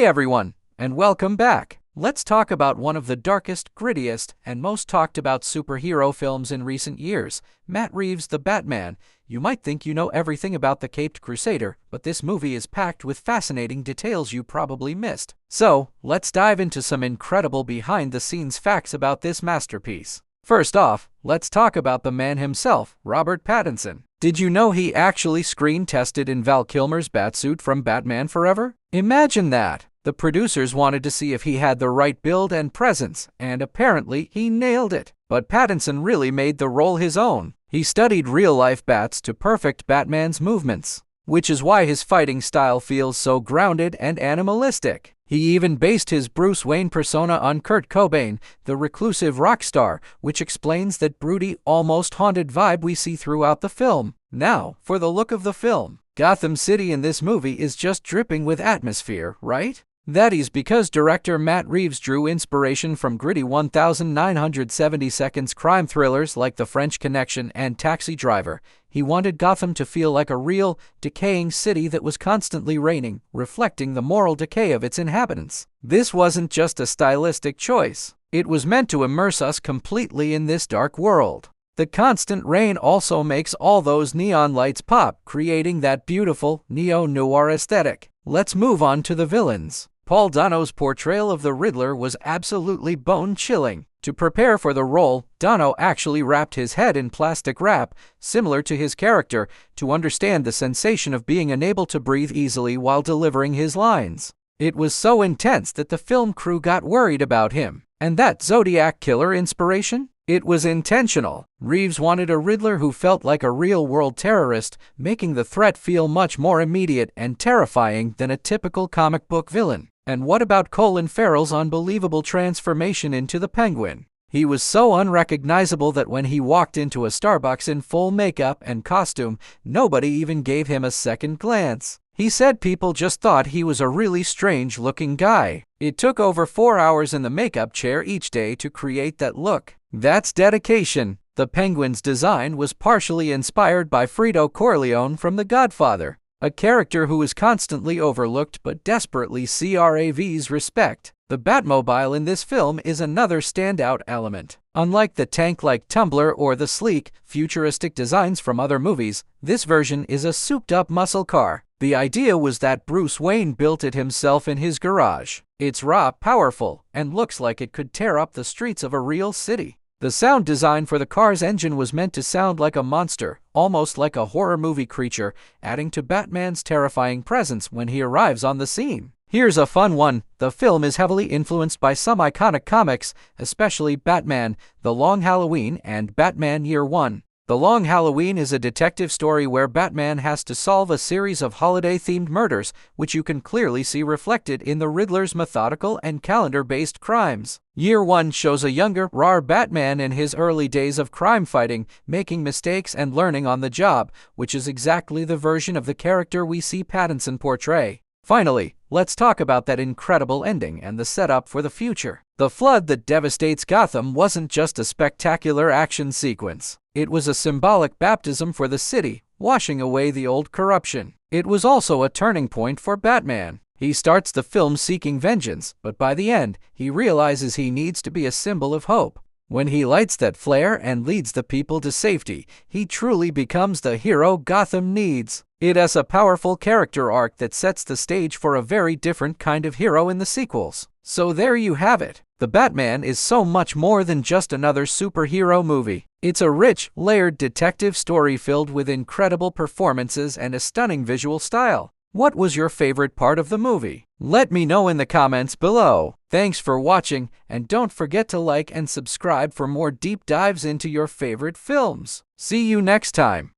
Hey everyone, and welcome back. Let's talk about one of the darkest, grittiest, and most talked about superhero films in recent years, Matt Reeves' The Batman. You might think you know everything about the Caped Crusader, but this movie is packed with fascinating details you probably missed. So, let's dive into some incredible behind-the-scenes facts about this masterpiece. First off, let's talk about the man himself, Robert Pattinson. Did you know he actually screen-tested in Val Kilmer's Batsuit from Batman Forever? Imagine that! The producers wanted to see if he had the right build and presence, and apparently he nailed it. But Pattinson really made the role his own. He studied real-life bats to perfect Batman's movements, which is why his fighting style feels so grounded and animalistic. He even based his Bruce Wayne persona on Kurt Cobain, the reclusive rock star, which explains that broody, almost haunted vibe we see throughout the film. Now, for the look of the film. Gotham City in this movie is just dripping with atmosphere, right? That is because director Matt Reeves drew inspiration from gritty 1970 seconds crime thrillers like The French Connection and Taxi Driver. He wanted Gotham to feel like a real, decaying city that was constantly reigning, reflecting the moral decay of its inhabitants. This wasn't just a stylistic choice. It was meant to immerse us completely in this dark world. The constant rain also makes all those neon lights pop, creating that beautiful, neo-noir aesthetic. Let's move on to the villains. Paul Dano's portrayal of the Riddler was absolutely bone-chilling. To prepare for the role, Dano actually wrapped his head in plastic wrap, similar to his character, to understand the sensation of being unable to breathe easily while delivering his lines. It was so intense that the film crew got worried about him. And that Zodiac Killer inspiration? It was intentional. Reeves wanted a Riddler who felt like a real-world terrorist, making the threat feel much more immediate and terrifying than a typical comic book villain. And what about Colin Farrell's unbelievable transformation into the Penguin? He was so unrecognizable that when he walked into a Starbucks in full makeup and costume, nobody even gave him a second glance. He said people just thought he was a really strange-looking guy. It took over 4 hours in the makeup chair each day to create that look. That's dedication. The Penguin's design was partially inspired by Fredo Corleone from The Godfather, a character who is constantly overlooked but desperately craves respect. The Batmobile in this film is another standout element. Unlike the tank-like Tumbler or the sleek, futuristic designs from other movies, this version is a souped-up muscle car. The idea was that Bruce Wayne built it himself in his garage. It's raw, powerful, and looks like it could tear up the streets of a real city. The sound design for the car's engine was meant to sound like a monster, almost like a horror movie creature, adding to Batman's terrifying presence when he arrives on the scene. Here's a fun one. The film is heavily influenced by some iconic comics, especially Batman, The Long Halloween, and Batman Year One. The Long Halloween is a detective story where Batman has to solve a series of holiday-themed murders, which you can clearly see reflected in the Riddler's methodical and calendar-based crimes. Year One shows a younger, raw Batman in his early days of crime fighting, making mistakes and learning on the job, which is exactly the version of the character we see Pattinson portray. Finally, let's talk about that incredible ending and the setup for the future. The flood that devastates Gotham wasn't just a spectacular action sequence. It was a symbolic baptism for the city, washing away the old corruption. It was also a turning point for Batman. He starts the film seeking vengeance, but by the end, he realizes he needs to be a symbol of hope. When he lights that flare and leads the people to safety, he truly becomes the hero Gotham needs. It has a powerful character arc that sets the stage for a very different kind of hero in the sequels. So there you have it. The Batman is so much more than just another superhero movie. It's a rich, layered detective story filled with incredible performances and a stunning visual style. What was your favorite part of the movie? Let me know in the comments below. Thanks for watching, and don't forget to like and subscribe for more deep dives into your favorite films. See you next time.